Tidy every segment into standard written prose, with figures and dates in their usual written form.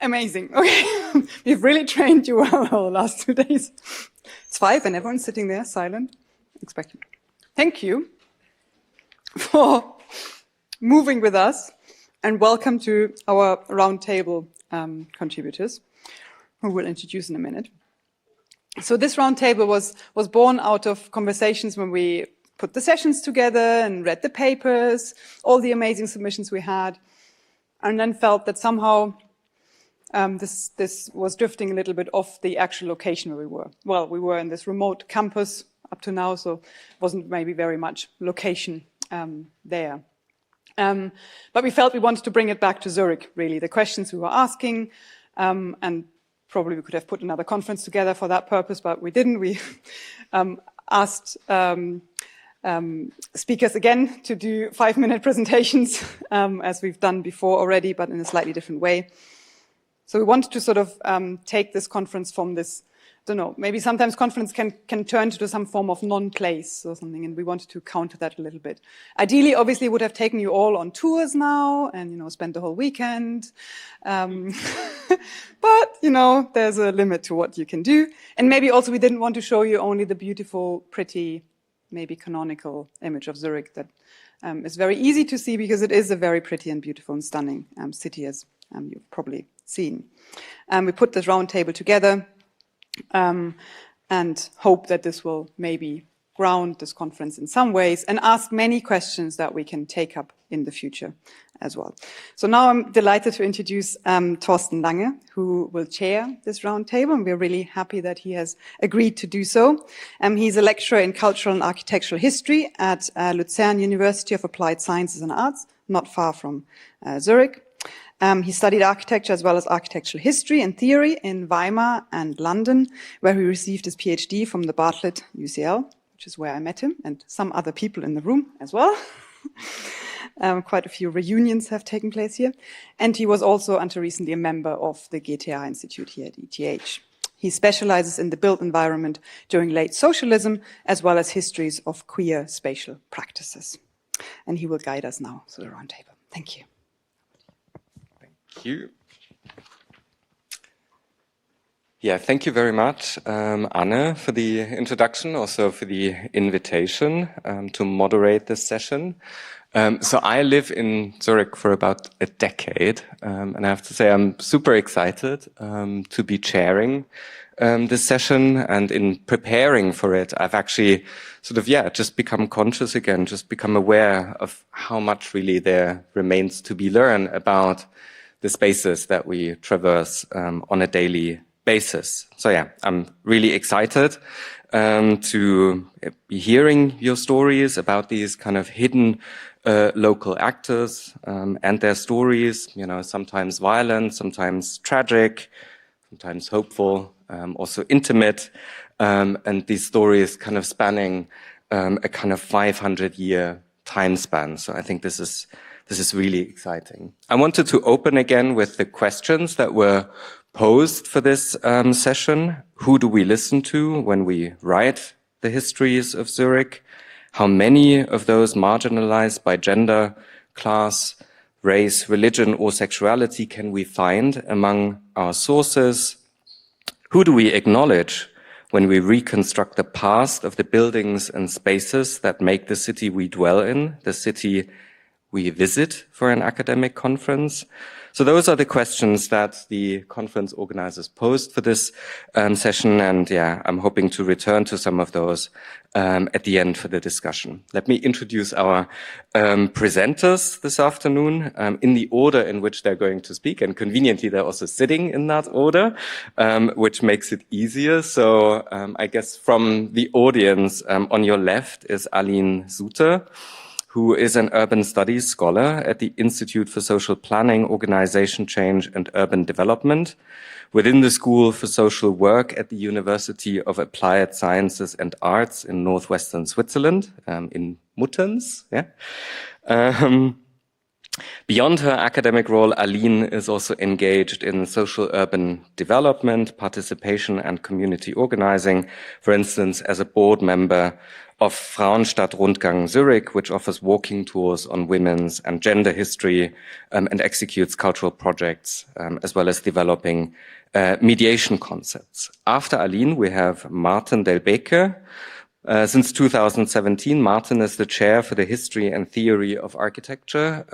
Amazing. Okay. We've really trained you well the last 2 days. It's 5 and everyone's sitting there silent, expecting. Thank you for moving with us and welcome to our roundtable contributors, who we'll introduce in a minute. So this roundtable was born out of conversations when we put the sessions together and read the papers, all the submissions we had, and then felt that somehow this was drifting a little bit off the actual location where we were. Well, we were in this remote campus up to now, so wasn't maybe very much location there. But we felt we wanted to bring it back to Zurich, really, the questions we were asking, and probably we could have put another conference together for that purpose, but we didn't. We asked speakers again to do 5-minute presentations, as we've done before already, but in a slightly different way. So we wanted to sort of take this conference from this, I don't know, maybe sometimes conference can turn to some form of non-place or something, and we wanted to counter that a little bit. Ideally, obviously, would have taken you all on tours now and, spend the whole weekend. But, there's a limit to what you can do. And maybe also we didn't want to show you only the beautiful, pretty, maybe canonical image of Zurich that is very easy to see because it is a very pretty and beautiful and stunning city, as you've probably seen. We put this round table together and hope that this will maybe ground this conference in some ways and ask many questions that we can take up in the future as well. So now I'm delighted to introduce Torsten Lange, who will chair this round table, and we're really happy that he has agreed to do so. He's a lecturer in cultural and architectural history at Luzern University of Applied Sciences and Arts, not far from Zurich. He studied architecture as well as architectural history and theory in Weimar and London, where he received his PhD from the Bartlett UCL, which is where I met him, and some other people in the room as well. Quite a few reunions have taken place here. And he was also, until recently, a member of the GTA Institute here at ETH. He specializes in the built environment during late socialism, as well as histories of queer spatial practices. And he will guide us now through the roundtable. Thank you. Thank you. Yeah, thank you very much, Anne, for the introduction, also for the invitation to moderate this session. So I live in Zurich for about a decade, and I have to say I'm super excited to be chairing this session. And in preparing for it, I've actually just become conscious again, just become aware of how much really there remains to be learned about the spaces that we traverse on a daily basis. So yeah, I'm really excited to be hearing your stories about these kind of hidden local actors and their stories, sometimes violent, sometimes tragic, sometimes hopeful, also intimate, and these stories kind of spanning a kind of 500-year time span. So I think this is really exciting. I wanted to open again with the questions that were posed for this session. Who do we listen to when we write the histories of Zurich? How many of those marginalized by gender, class, race, religion, or sexuality can we find among our sources? Who do we acknowledge when we reconstruct the past of the buildings and spaces that make the city we dwell in, the city we visit for an academic conference? So those are the questions that the conference organizers posed for this session. And yeah, I'm hoping to return to some of those at the end for the discussion. Let me introduce our presenters this afternoon in the order in which they're going to speak. And conveniently, they're also sitting in that order, which makes it easier. So I guess from the audience on your left is Aline Suter, who is an urban studies scholar at the Institute for Social Planning, Organization Change and Urban Development within the School for Social Work at the University of Applied Sciences and Arts in northwestern Switzerland, in Muttenz. Yeah. Beyond her academic role, Aline is also engaged in social urban development, participation, and community organizing, for instance, as a board member of Frauenstadt-Rundgang Zurich, which offers walking tours on women's and gender history and executes cultural projects, as well as developing mediation concepts. After Aline, we have Maarten Delbeke. Since 2017, Maarten is the chair for the history and theory of architecture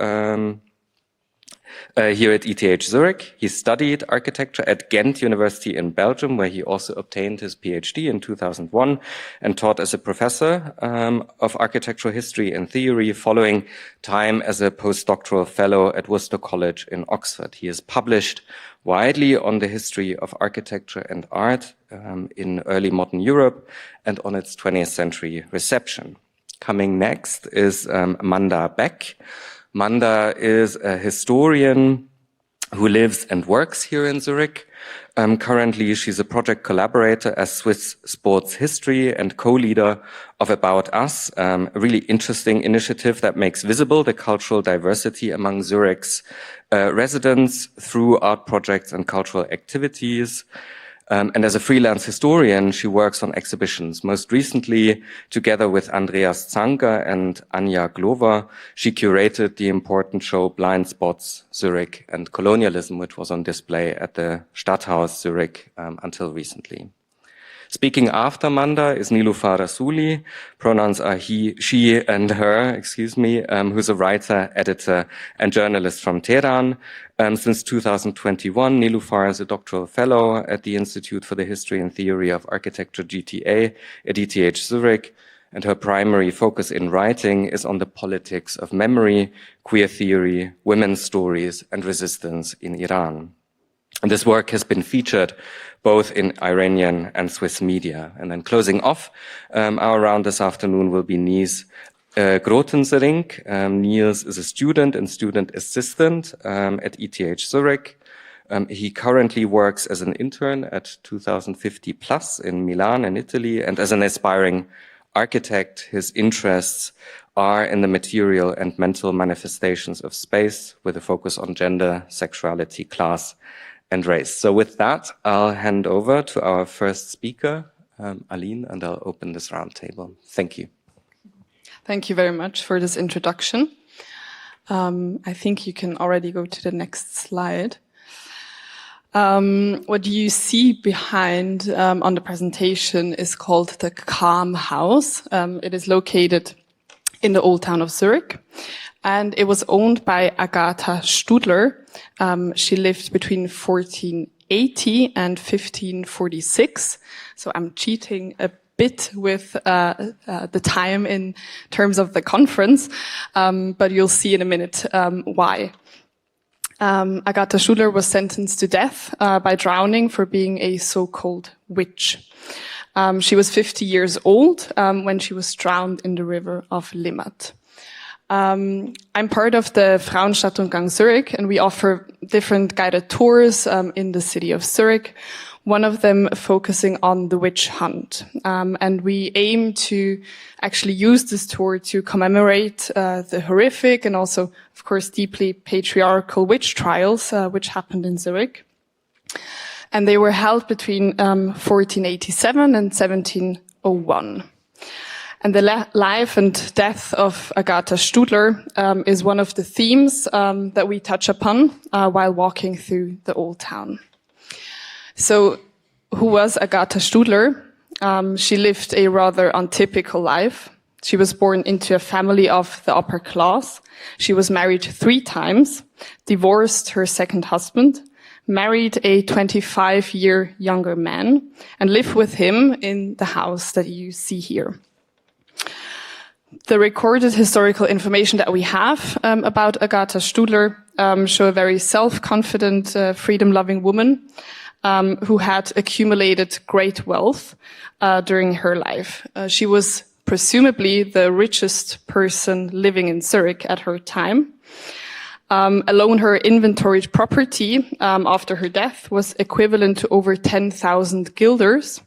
here at ETH Zurich. He studied architecture at Ghent University in Belgium, where he also obtained his PhD in 2001 and taught as a professor of architectural history and theory, following time as a postdoctoral fellow at Worcester College in Oxford. He has published widely on the history of architecture and art in early modern Europe and on its 20th century reception. Coming next is Manda Beck. Manda is a historian who lives and works here in Zurich. Currently, she's a project collaborator as Swiss Sports History and co-leader of About Us, a really interesting initiative that makes visible the cultural diversity among Zurich's residents through art projects and cultural activities. And as a freelance historian, she works on exhibitions. Most recently, together with Andreas Zanker and Anja Glover, she curated the important show Blind Spots, Zurich and Colonialism, which was on display at the Stadthaus Zurich until recently. Speaking after Manda is Niloofar Rasooli. Pronouns are he, she, and her, who's a writer, editor, and journalist from Tehran. Since 2021, Niloofar is a doctoral fellow at the Institute for the History and Theory of Architecture, GTA, at ETH Zurich, and her primary focus in writing is on the politics of memory, queer theory, women's stories, and resistance in Iran. And this work has been featured both in Iranian and Swiss media. And then closing off our round this afternoon will be Nils Grootenzerink. Nils is a student and student assistant at ETH Zurich. He currently works as an intern at 2050 Plus in Milan in Italy, and as an aspiring architect, his interests are in the material and mental manifestations of space with a focus on gender, sexuality, class, and race. So with that, I'll hand over to our first speaker, Aline, and I'll open this roundtable. Thank you. Thank you very much for this introduction. I think you can already go to the next slide. What you see behind on the presentation is called the Calm House. It is located in the old town of Zurich, and it was owned by Agatha Studler. She lived between 1480 and 1546. So I'm cheating a bit with the time in terms of the conference, but you'll see in a minute why. Agatha Studler was sentenced to death by drowning for being a so-called witch. She was 50 years old when she was drowned in the river of Limmat. I'm part of the Frauenstadt-Rundgang Zurich, and we offer different guided tours in the city of Zurich, one of them focusing on the witch hunt. And we aim to actually use this tour to commemorate the horrific and also, of course, deeply patriarchal witch trials which happened in Zurich. And they were held between 1487 and 1701. And the life and death of Agatha Studler is one of the themes that we touch upon while walking through the old town. So, who was Agatha Studler? She lived a rather untypical life. She was born into a family of the upper class. She was married 3 times, divorced her second husband, married a 25-year younger man, and lived with him in the house that you see here. The recorded historical information that we have about Agatha Studler show a very self-confident, freedom-loving woman who had accumulated great wealth during her life. She was presumably the richest person living in Zurich at her time. Alone, her inventoried property after her death was equivalent to over 10,000 guilders.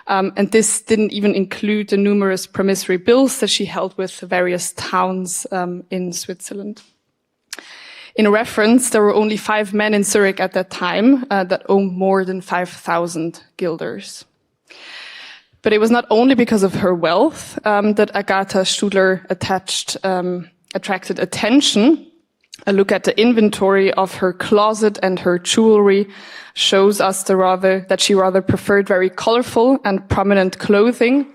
And this didn't even include the numerous promissory bills that she held with various towns in Switzerland. In reference, there were only 5 men in Zurich at that time that owned more than 5,000 guilders. But it was not only because of her wealth that Agatha Studler attracted attention. A look at the inventory of her closet and her jewelry shows us that she rather preferred very colorful and prominent clothing.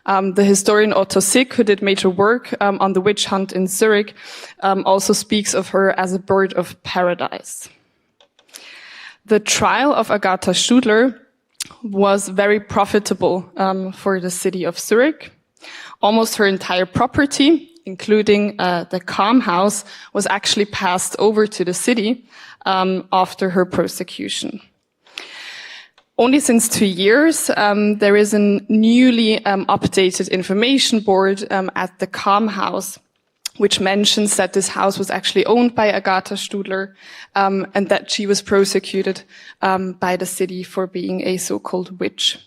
The historian Otto Sick, who did major work on the witch hunt in Zurich, also speaks of her as a bird of paradise. The trial of Agatha Studler was very profitable for the city of Zurich. Almost her entire property, including the Calm House, was actually passed over to the city after her prosecution. Only since 2 years, there is a newly updated information board at the Calm House, which mentions that this house was actually owned by Agatha Studler and that she was prosecuted by the city for being a so-called witch.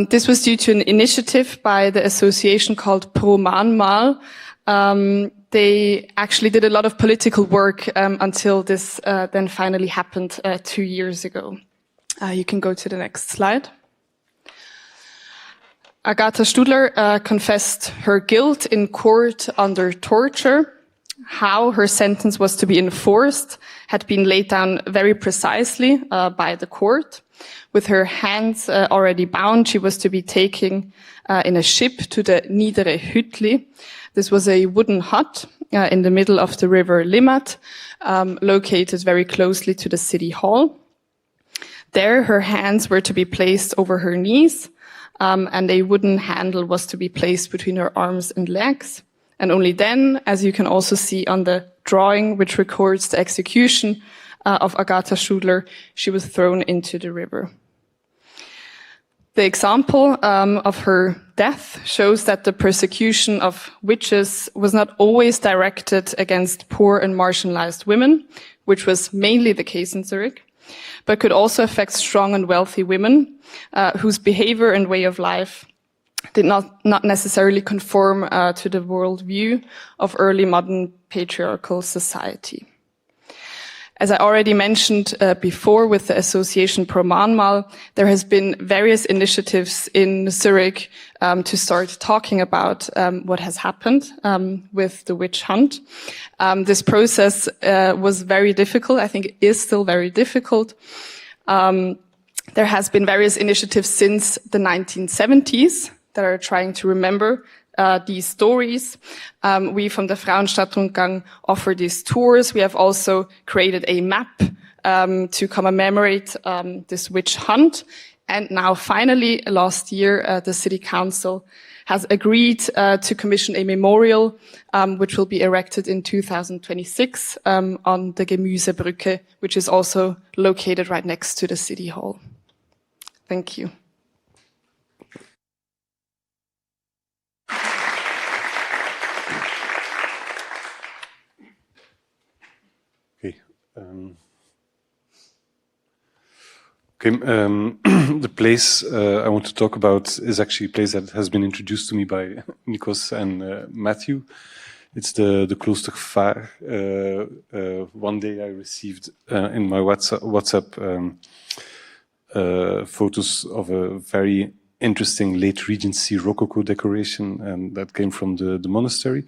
This was due to an initiative by the association called Pro Mahnmal. They actually did a lot of political work until this then finally happened 2 years ago. You can go to the next slide. Agatha Studler confessed her guilt in court under torture. How her sentence was to be enforced had been laid down very precisely by the court. With her hands already bound, she was to be taken in a ship to the Niedere Hütli. This was a wooden hut in the middle of the river Limmat, located very closely to the city hall. There, her hands were to be placed over her knees, and a wooden handle was to be placed between her arms and legs. And only then, as you can also see on the drawing, which records the execution of Agatha Studler, she was thrown into the river. The example of her death shows that the persecution of witches was not always directed against poor and marginalized women, which was mainly the case in Zurich, but could also affect strong and wealthy women whose behavior and way of life did not necessarily conform to the worldview of early modern patriarchal society. As I already mentioned before with the association Pro Mahnmal, there has been various initiatives in Zurich to start talking about what has happened with the witch hunt. This process was very difficult. I think it is still very difficult. There has been various initiatives since the 1970s that are trying to remember these stories. We from the Frauenstadtrundgang offer these tours. We have also created a map to commemorate this witch hunt. And now finally, last year, the City Council has agreed to commission a memorial, which will be erected in 2026 on the Gemüsebrücke, which is also located right next to the City Hall. Thank you. The place I want to talk about is actually a place that has been introduced to me by Nikos and Matthew. It's the Kloostervaar. One day I received in my WhatsApp photos of a very interesting late Regency Rococo decoration, and that came from the monastery.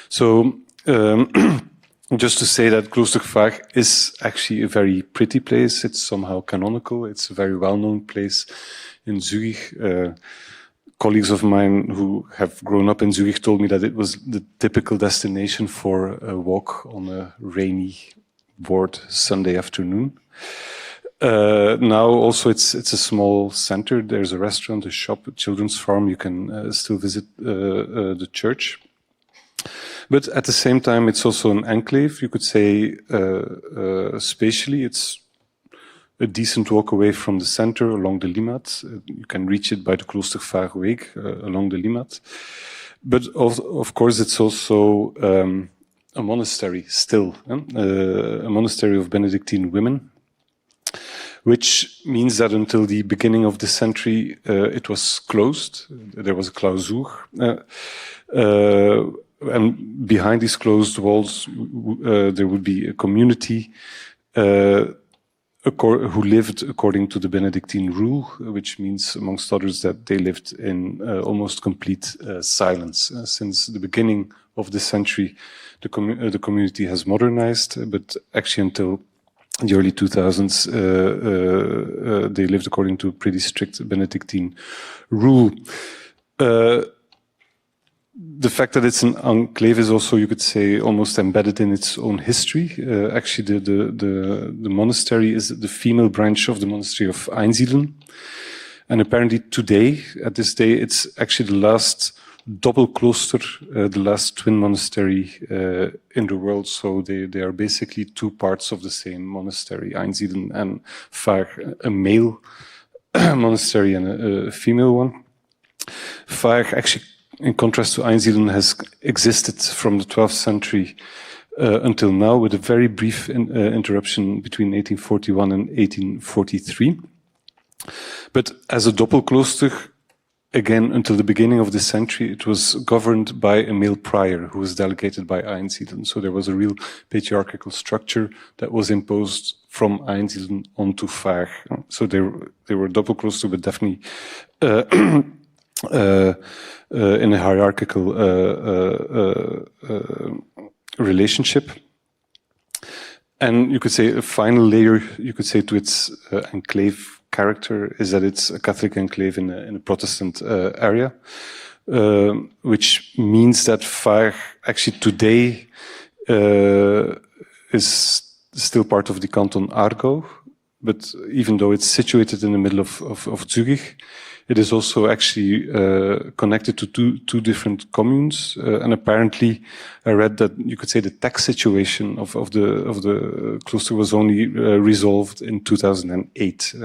So just to say that Kloostervaar is actually a very pretty place. It's somehow canonical. It's a very well-known place in Zurich. Colleagues of mine who have grown up in Zurich told me that it was the typical destination for a walk on a rainy, bored Sunday afternoon. Now also it's a small center. There's a restaurant, a shop, a children's farm. You can still visit the church. But at the same time, it's also an enclave. You could say spatially, it's a decent walk away from the center along the Limmat. You can reach it by the Kloostervaarweg along the Limmat. But of course, it's also a monastery still, a monastery of Benedictine women, which means that until the beginning of the century, it was closed. There was a clausur. And behind these closed walls, there would be a community who lived according to the Benedictine rule, which means, amongst others, that they lived in almost complete silence. Since the beginning of this century, the community has modernized, but actually until the early 2000s, they lived according to a pretty strict Benedictine rule. The fact that it's an enclave is also, you could say, almost embedded in its own history. Actually, the monastery is the female branch of the monastery of Einsiedeln. And apparently today, at this day, it's actually the last double cloister, the last twin monastery in the world. So they are basically two parts of the same monastery, Einsiedeln and Vaag, a male monastery and a female one. Vaag, actually, in contrast to Einsiedeln, has existed from the 12th century until now, with a very brief interruption between 1841 and 1843. But as a doppelklooster, again, until the beginning of this century, it was governed by a male prior who was delegated by Einsiedeln. So there was a real patriarchal structure that was imposed from Einsiedeln onto Vaag. So they were doppelklooster, but definitely in a hierarchical relationship. And you could say a final layer, you could say, to its enclave character is that it's a Catholic enclave in a Protestant area, which means that Vaag actually today is still part of the canton Aargau, but even though it's situated in the middle of Zurich, it is also actually connected to two different communes, and apparently I read that you could say the tax situation of the cloister was only resolved in 2008.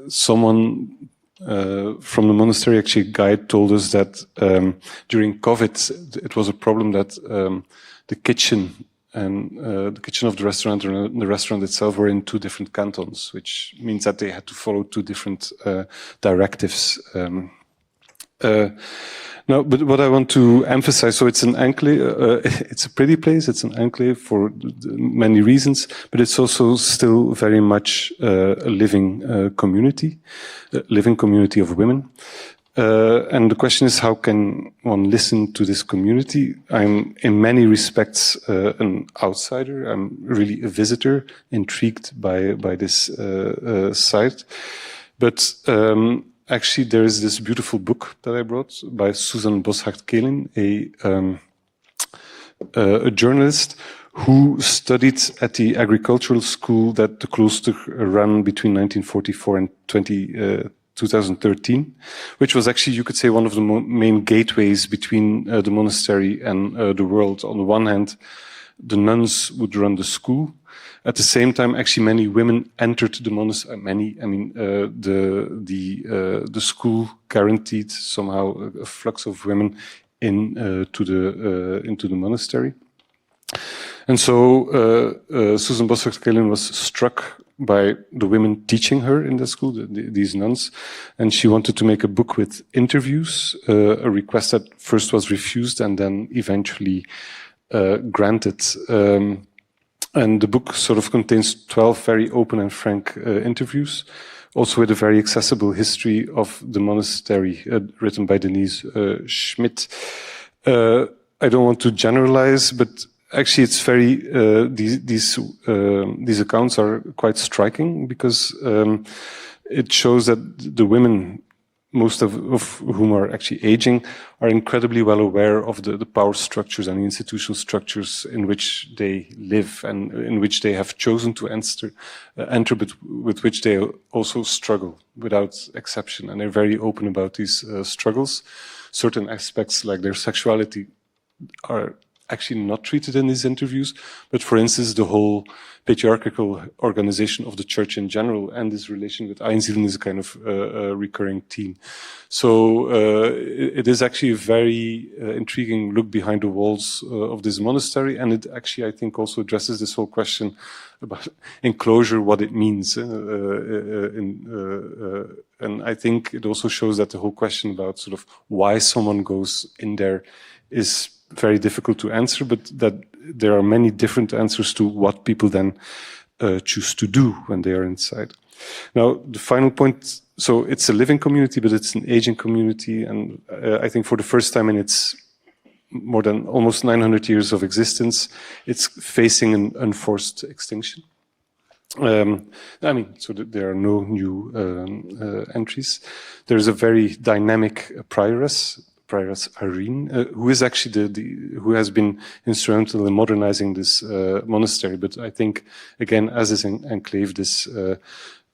Someone from the monastery, actually a guide, told us that during COVID it was a problem that the kitchen and the kitchen of the restaurant and the restaurant itself were in two different cantons, which means that they had to follow two different directives. No, but what I want to emphasize, so it's an enclave, it's a pretty place, it's an enclave for many reasons, but it's also still very much a living community of women. And the question is, how can one listen to this community? I'm in many respects an outsider. I'm really a visitor, intrigued by this site. But actually, there is this beautiful book that I brought by Susan Boshart-Kelin, a journalist who studied at the agricultural school that the cloister ran between 1944 and 2013, which was actually, you could say, one of the main gateways between the monastery and the world. On the one hand, the nuns would run the school. At the same time, actually, many women entered the monastery. The school guaranteed somehow a flux of women into the monastery. And so Susan Boshart-Kelin was struck by the women teaching her in the school, these nuns, and she wanted to make a book with interviews, a request that first was refused and then eventually granted. And the book sort of contains 12 very open and frank interviews, also with a very accessible history of the monastery, written by Denise Schmidt. I don't want to generalize, but actually, it's very these accounts are quite striking because it shows that the women, most of whom are actually aging, are incredibly well aware of the power structures and the institutional structures in which they live and in which they have chosen to enter, but with which they also struggle without exception. And they're very open about these struggles. Certain aspects, like their sexuality, are actually not treated in these interviews, but for instance, the whole patriarchal organization of the church in general and this relation with Einsiedeln is a kind of recurring theme. So it is actually a very intriguing look behind the walls of this monastery, and it actually, I think, also addresses this whole question about enclosure, what it means. And I think it also shows that the whole question about sort of why someone goes in there is very difficult to answer, but that there are many different answers to what people then choose to do when they are inside. Now, the final point, so it's a living community, but it's an aging community, and I think for the first time in its more than almost 900 years of existence, it's facing an unforced extinction. So there are no new entries. There's a very dynamic prioress Aline, who is actually who has been instrumental in modernizing this monastery. But I think, again, as is in Enclave, this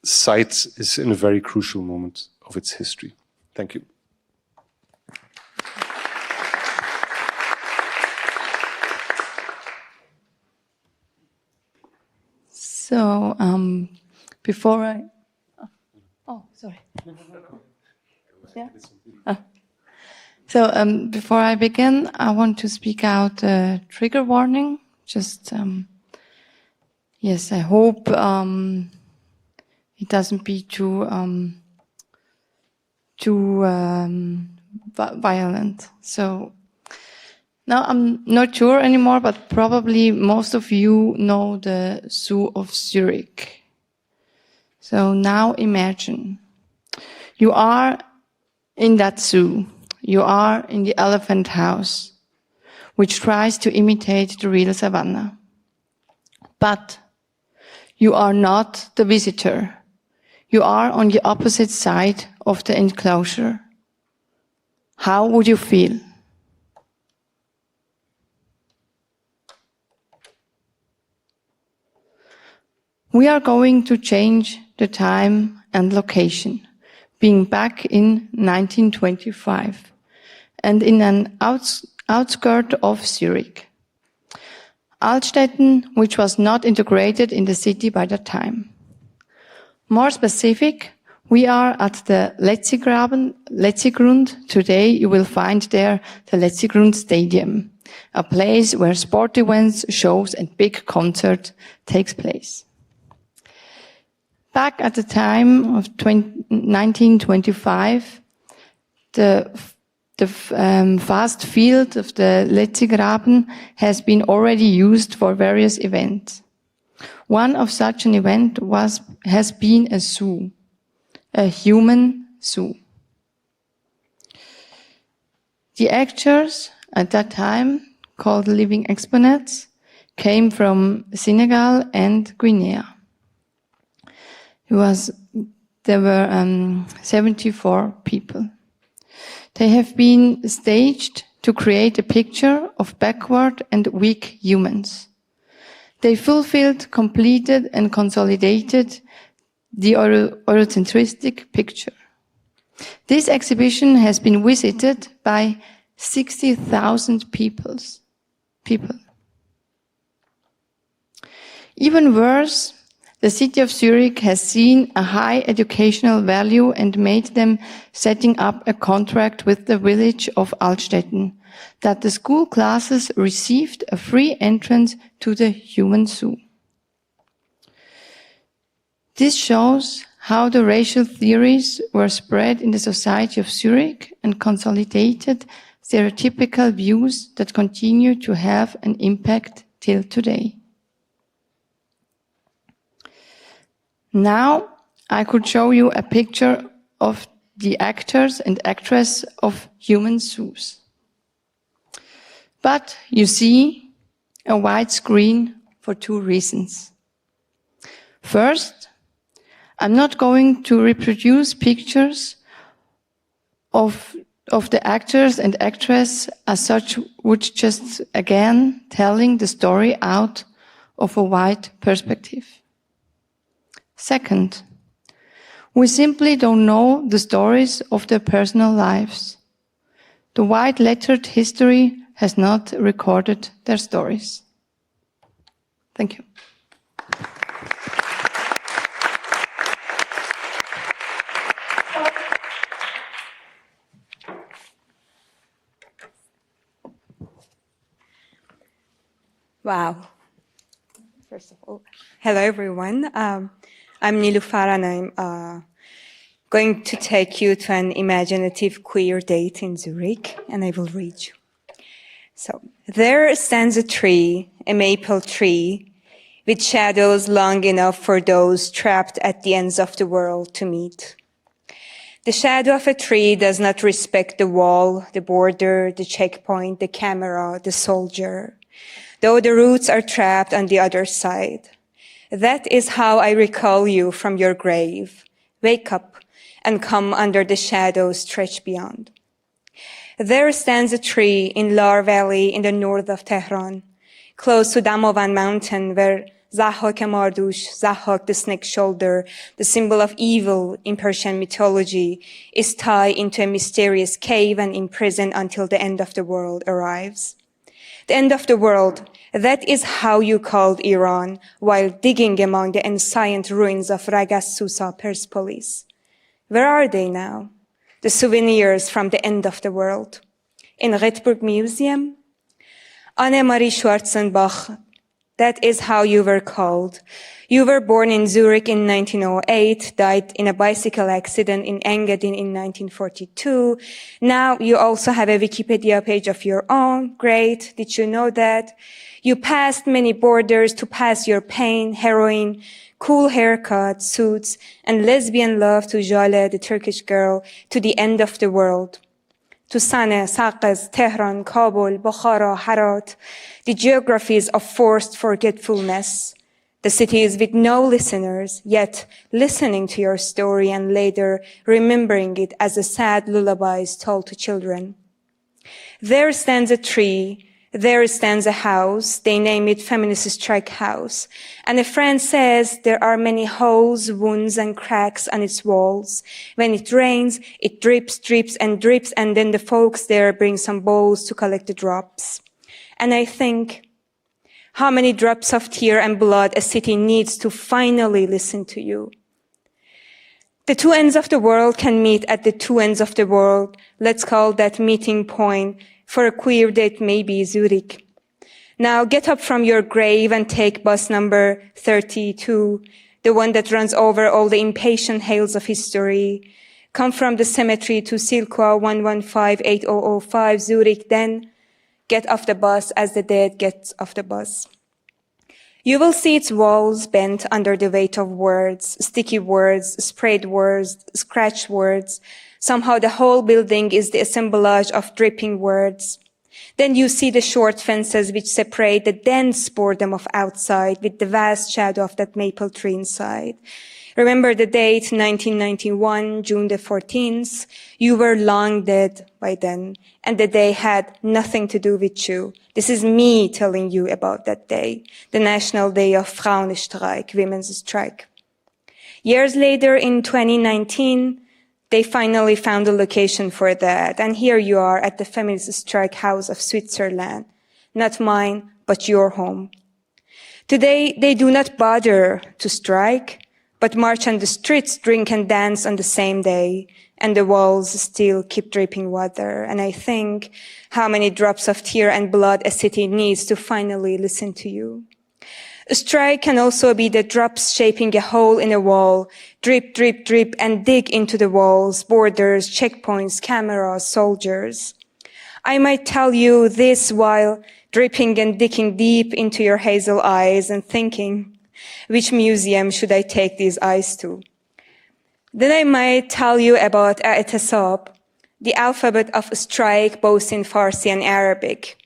site is in a very crucial moment of its history. Thank you. So before I, sorry. Yeah. So before I begin, I want to speak out a trigger warning. Just yes, I hope it doesn't be too violent. So. Now, I'm not sure anymore, but probably most of you know the Zoo of Zurich. So now imagine you are in that zoo. You are in the elephant house, which tries to imitate the real savannah. But you are not the visitor. You are on the opposite side of the enclosure. How would you feel? We are going to change the time and location, being back in 1925 and in an outskirt of Zurich. Altstetten, which was not integrated in the city by that time. More specific, we are at the Letzigrund. Today you will find there the Letzigrund Stadium, a place where sport events, shows and big concert takes place. Back at the time of 1925, the vast field of the Letzigraben has been already used for various events. One of such an event has been a zoo, a human zoo. The actors at that time, called living exponents, came from Senegal and Guinea. There were 74 people. They have been staged to create a picture of backward and weak humans. They fulfilled, completed and consolidated the Eurocentristic picture. This exhibition has been visited by 60,000 people. Even worse, the city of Zurich has seen a high educational value and made them setting up a contract with the village of Altstetten that the school classes received a free entrance to the human zoo. This shows how the racial theories were spread in the society of Zurich and consolidated stereotypical views that continue to have an impact till today. Now, I could show you a picture of the actors and actress of human zoos. But you see a white screen for two reasons. First, I'm not going to reproduce pictures of the actors and actress as such, which just again telling the story out of a white perspective. Second, we simply don't know the stories of their personal lives. The white-lettered history has not recorded their stories. Thank you. Wow. First of all, hello everyone. I'm Niloofar and I'm going to take you to an imaginative queer date in Zurich, and I will read you. So, there stands a tree, a maple tree, with shadows long enough for those trapped at the ends of the world to meet. The shadow of a tree does not respect the wall, the border, the checkpoint, the camera, the soldier, though the roots are trapped on the other side. That is how I recall you from your grave. Wake up and come under the shadow stretched beyond. There stands a tree in Lar Valley in the north of Tehran, close to Damovan mountain, where Zahak Mardush, Zahak the snake shoulder, the symbol of evil in Persian mythology, is tied into a mysterious cave and imprisoned until the end of the world arrives. The end of the world, that is how you called Iran while digging among the ancient ruins of Ragas-Susa Persepolis. Where are they now? The souvenirs from the end of the world. In Redburg Museum? Annemarie Schwarzenbach, that is how you were called. You were born in Zurich in 1908, died in a bicycle accident in Engadin in 1942. Now you also have a Wikipedia page of your own. Great. Did you know that? You passed many borders to pass your pain, heroin, cool haircut, suits, and lesbian love to Jale, the Turkish girl, to the end of the world. To Sane, Saqez, Tehran, Kabul, Bukhara, Herat, the geographies of forced forgetfulness, the cities with no listeners, yet listening to your story and later remembering it as a sad lullabies told to children. There stands a tree, there stands a house, they name it Feminist Strike House, and a friend says there are many holes, wounds, and cracks on its walls. When it rains, it drips, drips, and drips, and then the folks there bring some bowls to collect the drops. And I think, how many drops of tear and blood a city needs to finally listen to you. The two ends of the world can meet at the two ends of the world. Let's call that meeting point for a queer date, maybe Zurich. Now get up from your grave and take bus number 32, the one that runs over all the impatient hails of history. Come from the cemetery to Silkwa 1158005 Zurich, then get off the bus as the dead get off the bus. You will see its walls bent under the weight of words, sticky words, sprayed words, scratched words. Somehow the whole building is the assemblage of dripping words. Then you see the short fences which separate the dense boredom of outside with the vast shadow of that maple tree inside. Remember the date, 1991, June the 14th. You were long dead by then, and the day had nothing to do with you. This is me telling you about that day, the National Day of Frauenstreik, Women's Strike. Years later, in 2019, they finally found a location for that, and here you are at the Feminist Strike House of Switzerland. Not mine, but your home. Today, they do not bother to strike, but march on the streets, drink and dance on the same day, and the walls still keep dripping water. And I think how many drops of tear and blood a city needs to finally listen to you. A strike can also be the drops shaping a hole in a wall, drip, drip, drip, and dig into the walls, borders, checkpoints, cameras, soldiers. I might tell you this while dripping and digging deep into your hazel eyes and thinking, which museum should I take these eyes to? Then I might tell you about I'tisab, the alphabet of strike both in Farsi and Arabic.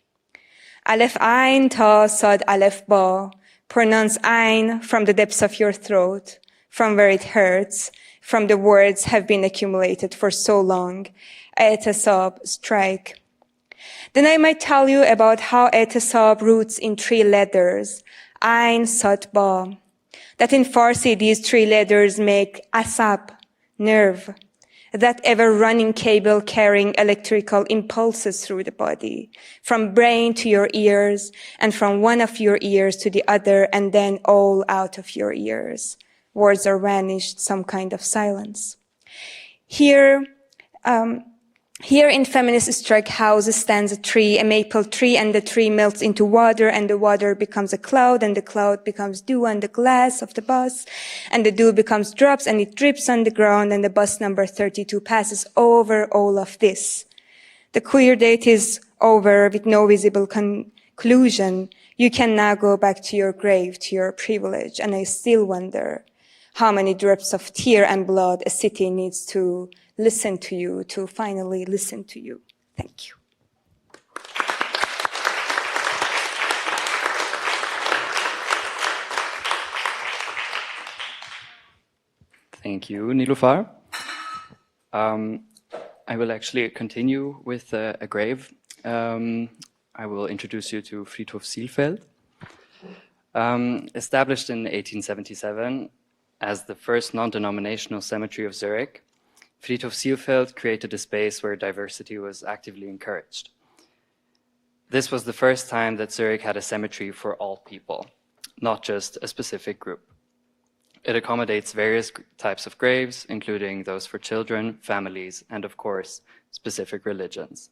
Aleph Ain Ta Sad Aleph Ba. Pronounce Ain from the depths of your throat, from where it hurts, from the words have been accumulated for so long. I'tisab, strike. Then I might tell you about how I'tisab roots in three letters, Ain, Sad, Ba. That in Farsi these three letters make asab, nerve. That ever-running cable carrying electrical impulses through the body, from brain to your ears, and from one of your ears to the other, and then all out of your ears. Words are vanished, some kind of silence. Here in Feminist Strike House stands a tree, a maple tree, and the tree melts into water, and the water becomes a cloud, and the cloud becomes dew on the glass of the bus, and the dew becomes drops, and it drips on the ground, and the bus number 32 passes over all of this. The queer date is over with no visible conclusion. You can now go back to your grave, to your privilege, and I still wonder how many drops of tear and blood a city needs to listen to you, to finally listen to you. Thank you. Thank you, Niloofar. I will actually continue with a grave. I will introduce you to Friedhof Zielfeld. Established in 1877 as the first non-denominational cemetery of Zurich, Friedhof Zielfeld created a space where diversity was actively encouraged. This was the first time that Zurich had a cemetery for all people, not just a specific group. It accommodates various types of graves, including those for children, families, and of course, specific religions.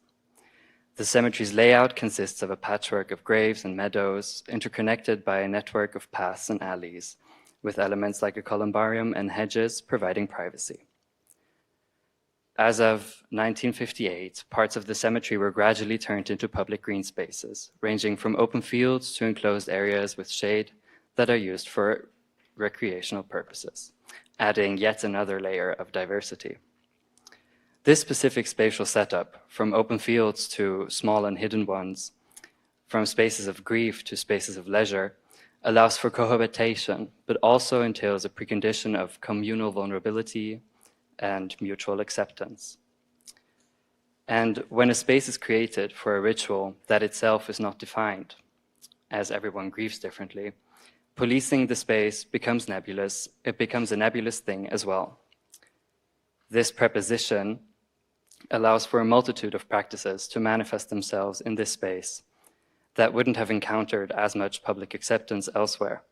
The cemetery's layout consists of a patchwork of graves and meadows, interconnected by a network of paths and alleys, with elements like a columbarium and hedges providing privacy. As of 1958, parts of the cemetery were gradually turned into public green spaces, ranging from open fields to enclosed areas with shade that are used for recreational purposes, adding yet another layer of diversity. This specific spatial setup, from open fields to small and hidden ones, from spaces of grief to spaces of leisure, allows for cohabitation, but also entails a precondition of communal vulnerability and mutual acceptance. And when a space is created for a ritual that itself is not defined, as everyone grieves differently, policing the space becomes nebulous. It becomes a nebulous thing as well. This preposition allows for a multitude of practices to manifest themselves in this space that wouldn't have encountered as much public acceptance elsewhere.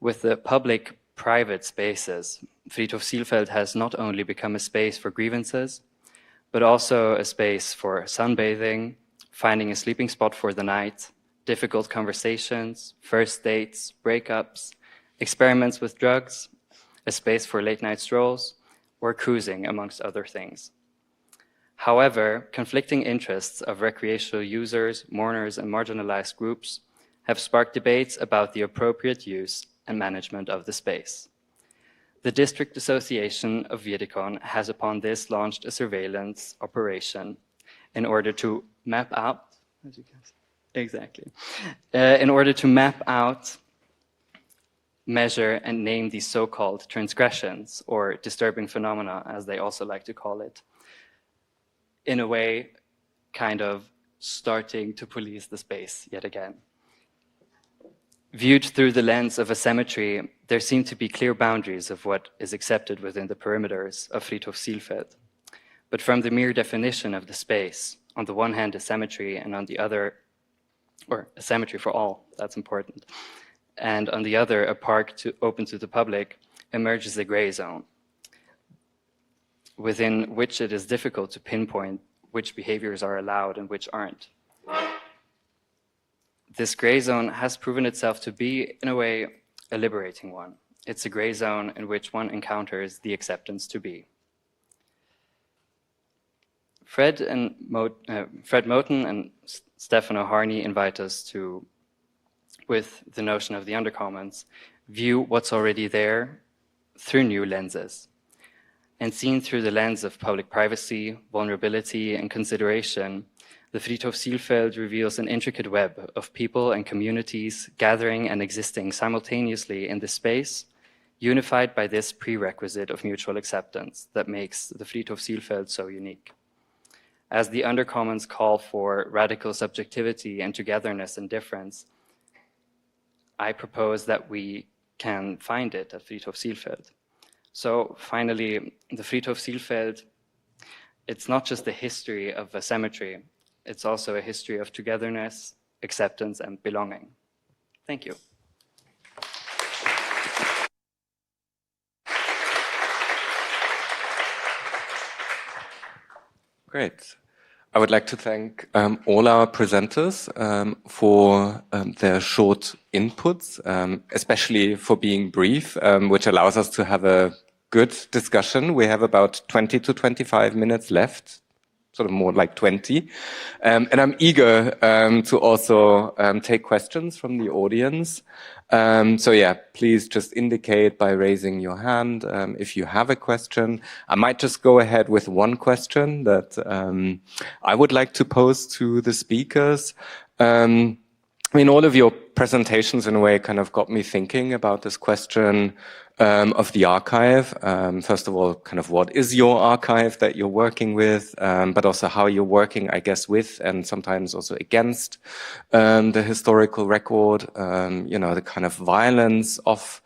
With the public-private spaces, Friedhof Zielfeld has not only become a space for grievances, but also a space for sunbathing, finding a sleeping spot for the night, difficult conversations, first dates, breakups, experiments with drugs, a space for late-night strolls, or cruising, amongst other things. However, conflicting interests of recreational users, mourners, and marginalized groups have sparked debates about the appropriate use and management of the space. The District Association of Wiedikon has upon this launched a surveillance operation in order to map out, as you can see, in order to map out, measure, and name these so-called transgressions, or disturbing phenomena, as they also like to call it, in a way, kind of starting to police the space yet again. Viewed through the lens of a cemetery, there seem to be clear boundaries of what is accepted within the perimeters of Friedhof Zielfeld. But from the mere definition of the space, on the one hand a cemetery, and on the other, or a cemetery for all, that's important, and on the other a park open to the public, emerges a gray zone, within which it is difficult to pinpoint which behaviors are allowed and which aren't. This gray zone has proven itself to be, in a way, a liberating one. It's a gray zone in which one encounters the acceptance to be. Fred Moten and Stefano Harney invite us to, with the notion of the undercommons, view what's already there through new lenses. And seen through the lens of public privacy, vulnerability, and consideration, the Friedhof Zielfeld reveals an intricate web of people and communities gathering and existing simultaneously in this space, unified by this prerequisite of mutual acceptance that makes the Friedhof Zielfeld so unique. As the undercommons call for radical subjectivity and togetherness and difference, I propose that we can find it at Friedhof Zielfeld. So finally, the Friedhof Zielfeld, it's not just the history of a cemetery, it's also a history of togetherness, acceptance, and belonging. Thank you. Great. I would like to thank all our presenters for their short inputs, especially for being brief, which allows us to have a good discussion. We have about 20 to 25 minutes left, sort of more like 20. And I'm eager to also take questions from the audience. So yeah, please just indicate by raising your hand if you have a question. I might just go ahead with one question that I would like to pose to the speakers. I mean, all of your presentations in a way kind of got me thinking about this question of the archive. First of all, kind of what is your archive that you're working with, but also how you're working, I guess, with and sometimes also against the historical record, you know, the kind of violence of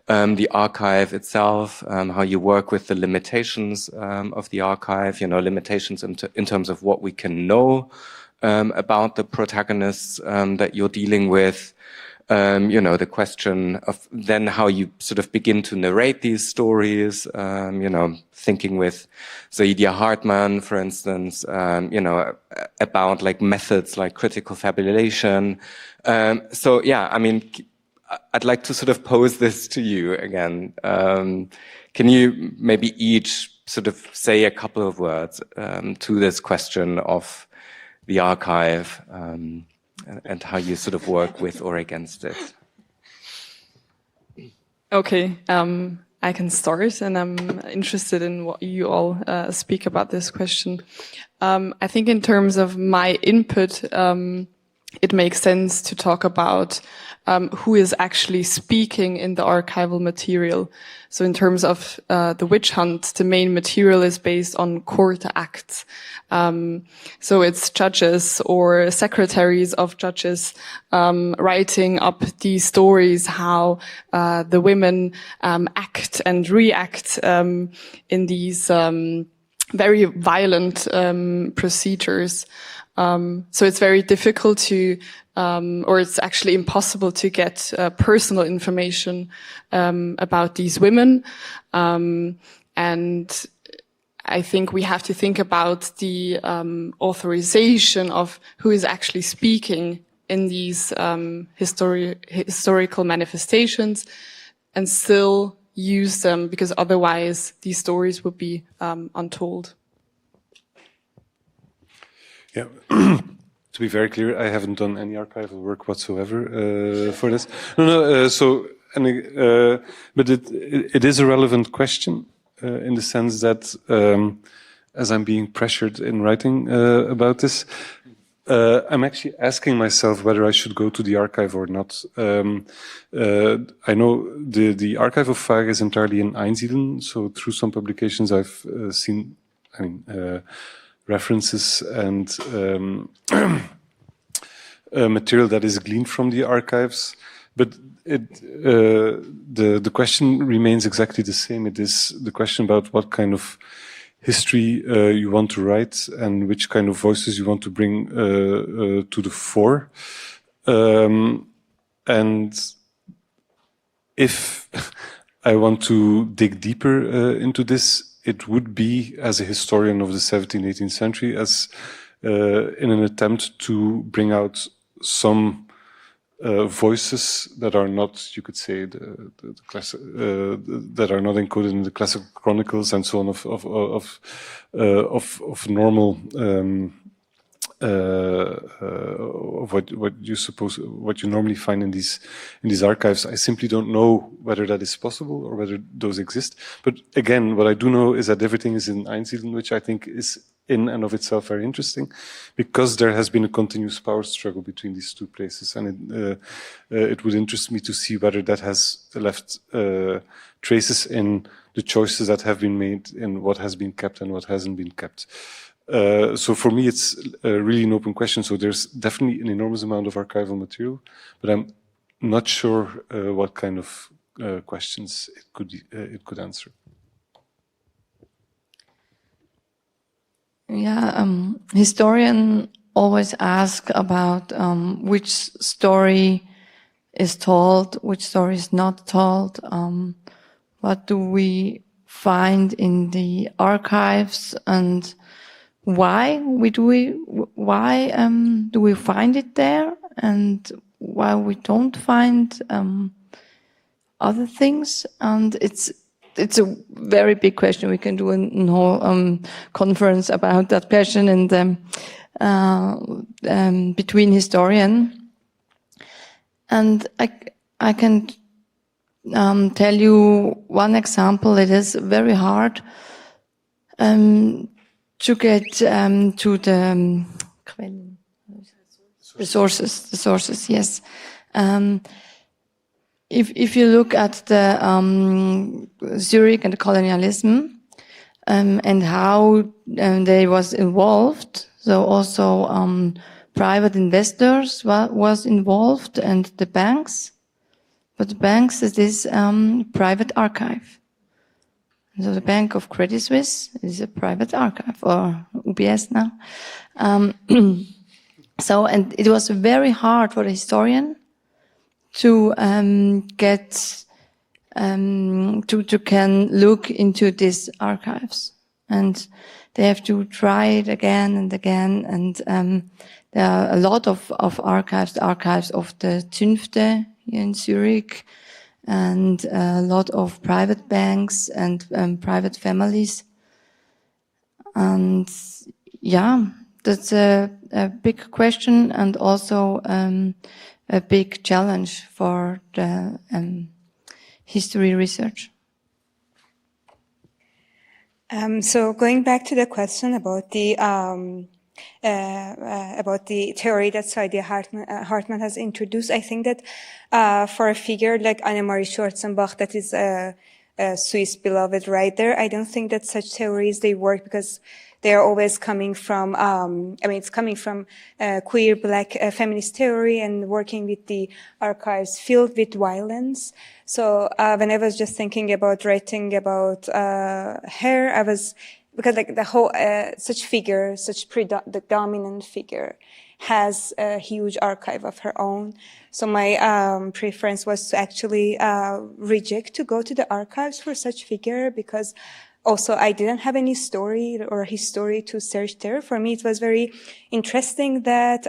the archive itself, how you work with the limitations of the archive, you know, limitations in terms of what we can know about the protagonists that you're dealing with, you know, the question of then how you sort of begin to narrate these stories, you know, thinking with Saidiya Hartman, for instance, you know, about like methods like critical fabulation. So yeah, I mean, I'd like to sort of pose this to you again. Can you maybe each sort of say a couple of words to this question of the archive and how you sort of work with or against it? Okay, I can start, and I'm interested in what you all speak about this question. I think in terms of my input, it makes sense to talk about who is actually speaking in the archival material. So in terms of the witch hunt, the main material is based on court acts. So it's judges or secretaries of judges writing up these stories, how the women act and react in these very violent procedures. So it's very difficult to, or it's actually impossible to get personal information about these women. And I think we have to think about the authorization of who is actually speaking in these historical manifestations, and still use them, because otherwise these stories would be untold. Yeah, to be very clear, I haven't done any archival work whatsoever for this. But it is a relevant question in the sense that as I'm being pressured in writing about this, I'm actually asking myself whether I should go to the archive or not. I know the archive of Vaag is entirely in Einsiedeln, so through some publications I've seen, references and material that is gleaned from the archives, but the question remains exactly the same. It is the question about what kind of history you want to write and which kind of voices you want to bring to the fore. And if I want to dig deeper into this, it would be as a historian of the 17th, 18th century, as in an attempt to bring out some voices that are not, you could say, the that are not encoded in the classical chronicles and so on of normal of what you normally find in these archives. I simply don't know whether that is possible or whether those exist. But again, what I do know is that everything is in Einsiedeln, which I think is in and of itself very interesting, because there has been a continuous power struggle between these two places, and it would interest me to see whether that has left traces in the choices that have been made, in what has been kept and what hasn't been kept. So for me, it's really an open question. So there's definitely an enormous amount of archival material, but I'm not sure what kind of questions it could answer. Yeah, historians always ask about which story is told, which story is not told. What do we find in the archives, and why do we find it there, and why we don't find other things? And it's it's a very big question. We can do a whole conference about that question and between historian. And I can tell you one example. It is very hard to get to the resources. The sources, yes. If you look at the Zurich and the colonialism and how they was involved, so also private investors was involved and the banks, but the banks is this private archive. So the Bank of Credit Suisse is a private archive, or UBS now. So, and it was very hard for the historian to get to can look into these archives, and they have to try it again and again. And there are a lot of archives of the Zünfte here in Zurich, and a lot of private banks and private families. And yeah, that's a big question, and also a big challenge for the history research. So going back to the question about the theory that Saidia Hartmann has introduced, I think that for a figure like Annemarie Schwarzenbach, that is a Swiss beloved writer, I don't think that such theories, they work, because they are always coming from, it's coming from queer black feminist theory and working with the archives filled with violence. So when I was just thinking about writing about her, I was, because like the whole, such figure, the dominant figure has a huge archive of her own. So my preference was to actually reject to go to the archives for such figure, because also I didn't have any story or history to search there. For me, it was very interesting that,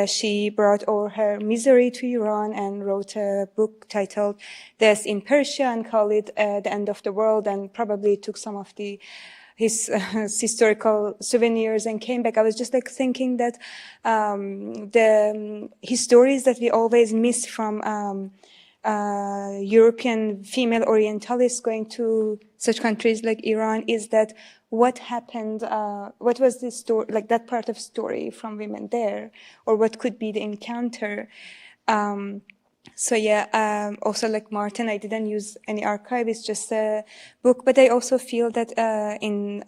she brought all her misery to Iran and wrote a book titled Death in Persia and called it The End of the World, and probably took some of his historical souvenirs and came back. I was just like thinking that the histories that we always miss from European female Orientalists going to such countries like Iran is that what happened, what was the story, like that part of story from women there, or what could be the encounter. Also like Maarten, I didn't use any archive, it's just a book, but I also feel that in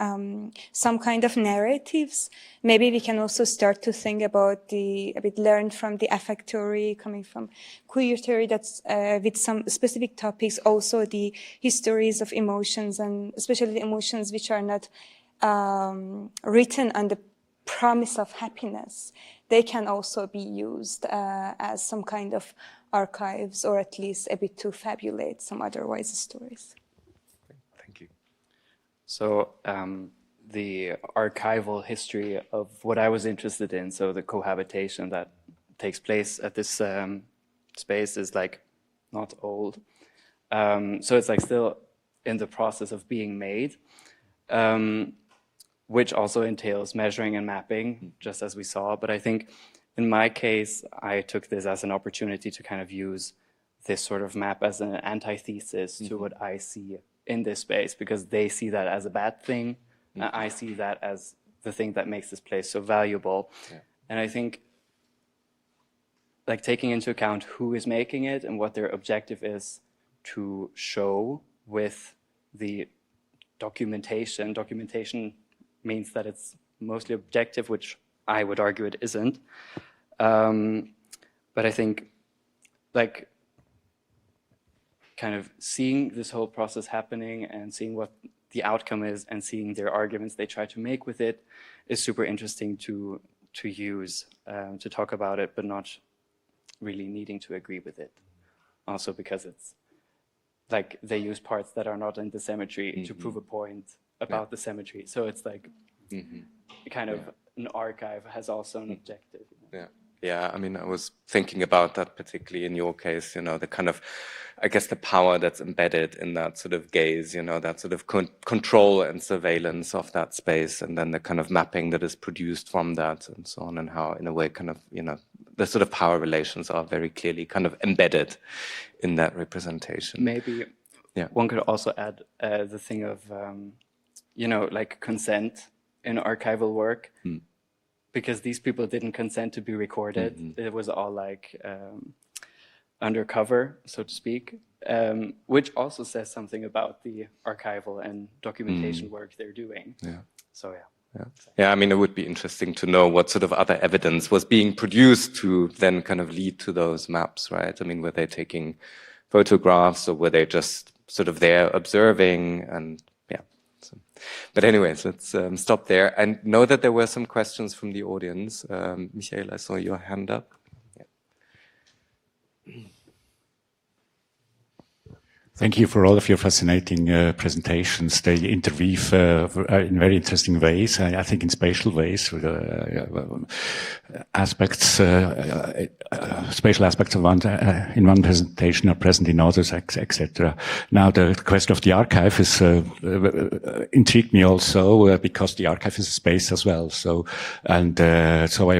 some kind of narratives, maybe we can also start to think about a bit learned from the affect theory, coming from queer theory, that's with some specific topics, also the histories of emotions, and especially the emotions which are not written on the promise of happiness. They can also be used as some kind of archives, or at least a bit to fabulate some otherwise stories. Thank you. So the archival history of what I was interested in, so the cohabitation that takes place at this space is like not old. So it's like still in the process of being made, which also entails measuring and mapping, just as we saw. But I think in my case, I took this as an opportunity to kind of use this sort of map as an antithesis to what I see in this space, because they see that as a bad thing. I see that as the thing that makes this place so valuable. Yeah. And I think like taking into account who is making it and what their objective is to show with the documentation. Documentation means that it's mostly objective, which I would argue it isn't. But I think like kind of seeing this whole process happening and seeing what the outcome is and seeing their arguments they try to make with it is super interesting to use, to talk about it, but not really needing to agree with it. Also because it's like they use parts that are not in the symmetry to prove a point about the symmetry. So it's like kind of an archive has also an objective. Yeah. Yeah, I mean, I was thinking about that particularly in your case, you know, the kind of I guess, the power that's embedded in that sort of gaze, you know, that sort of control and surveillance of that space, and then the kind of mapping that is produced from that and so on, and how, in a way, kind of, you know, the sort of power relations are very clearly kind of embedded in that representation. Maybe one could also add the thing of, you know, like consent in archival work, because these people didn't consent to be recorded. It was all like undercover, so to speak, which also says something about the archival and documentation work they're doing. So yeah, I mean, it would be interesting to know what sort of other evidence was being produced to then kind of lead to those maps, right? I mean, were they taking photographs, or were they just sort of there observing? And but anyways, let's stop there. And know that there were some questions from the audience. Michael, I saw your hand up. Thank you for all of your fascinating presentations. They interweave in very interesting ways, I think in spatial ways, with aspects, spatial aspects of one in one presentation are present in others, etc. Now, the question of the archive is intrigued me also because the archive is a space as well. So I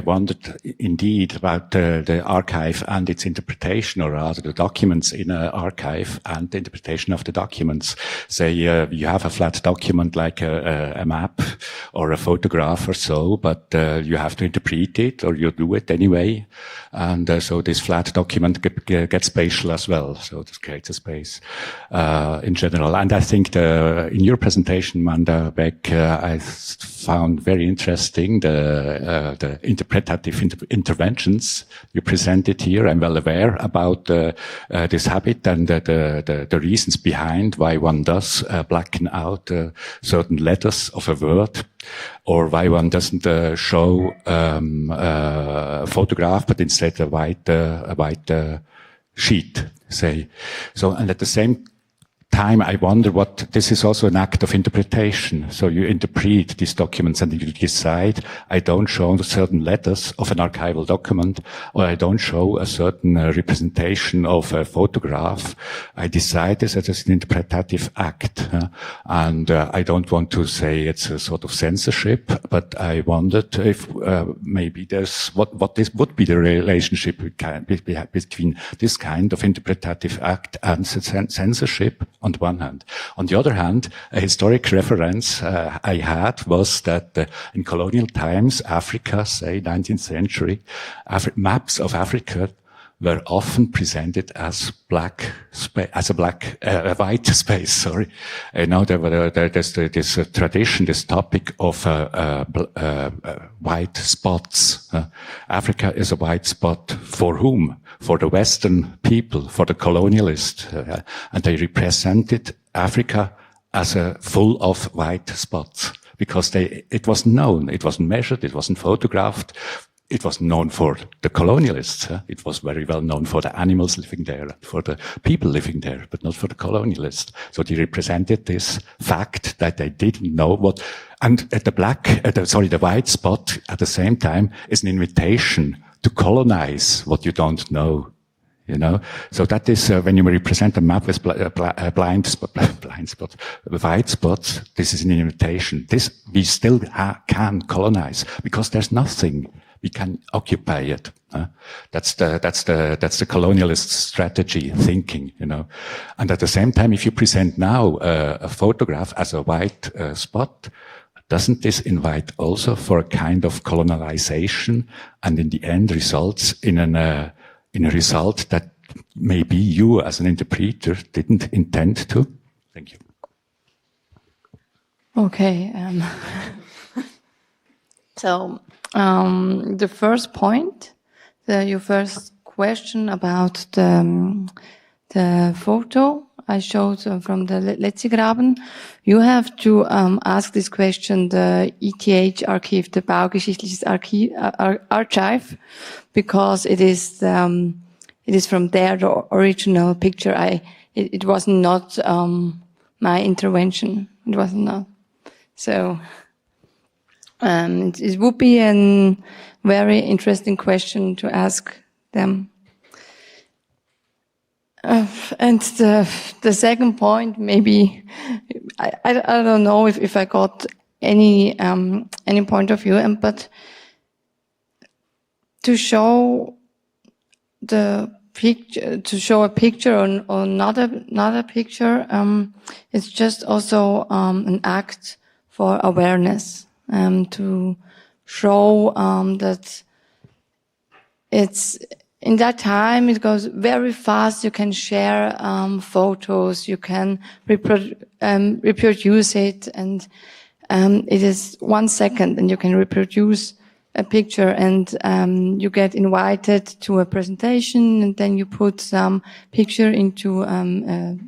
wondered indeed about the archive and its interpretation, or rather the documents in an archive and the interpretation of the documents. Say you have a flat document like a map or a photograph or so, but you have to interpret it, or you do it anyway. And so this flat document gets spatial as well. So this creates a space in general. And I think in your presentation, Manda, Beck, I found very interesting the interpretative interventions you presented here. I'm well aware about this habit and the reasons behind why one does blacken out certain letters of a word, or why one doesn't show a photograph, but instead a white sheet, say. So, and at the same time, I wonder what, this is also an act of interpretation. So you interpret these documents and you decide, I don't show certain letters of an archival document, or I don't show a certain representation of a photograph. I decide this as an interpretative act. And I don't want to say it's a sort of censorship, but I wondered if maybe there's, what this would be the relationship between this kind of interpretative act and censorship on the one hand. On the other hand, a historic reference I had was that in colonial times, Africa, say 19th century, maps of Africa were often presented as white space. Sorry, now there's this tradition, this topic of white spots. Africa is a white spot for whom? For the Western people, for the colonialists, and they represented Africa as full of white spots because it was known, it wasn't measured, it wasn't photographed. It was known for the colonialists. It was very well known for the animals living there, for the people living there, but not for the colonialists. So they represented this fact that they didn't know what. And the white spot at the same time is an invitation to colonize what you don't know. You know, so that is when you represent a map with white spots. This is an invitation. This we still can colonize because there's nothing. We can occupy it. That's the colonialist strategy thinking, you know. And at the same time, if you present now a photograph as a white spot, doesn't this invite also for a kind of colonialization, and in the end results in a result that maybe you as an interpreter didn't intend to? Thank you. Okay. So the first point, your first question about the photo I showed from the Letzigraben, you have to ask this question, the ETH archive, the Baugeschichtliches Archive, because it is from there, the original picture. It was not my intervention. It was not. So it would be a very interesting question to ask them. And the second point, maybe I don't know if I got any point of view, but to show the picture, to show a picture or not a picture, it's just also an act for awareness, to show that it's in that time it goes very fast. You can share photos, you can reproduce it, and it is 1 second, and you can reproduce a picture, and you get invited to a presentation, and then you put some picture into a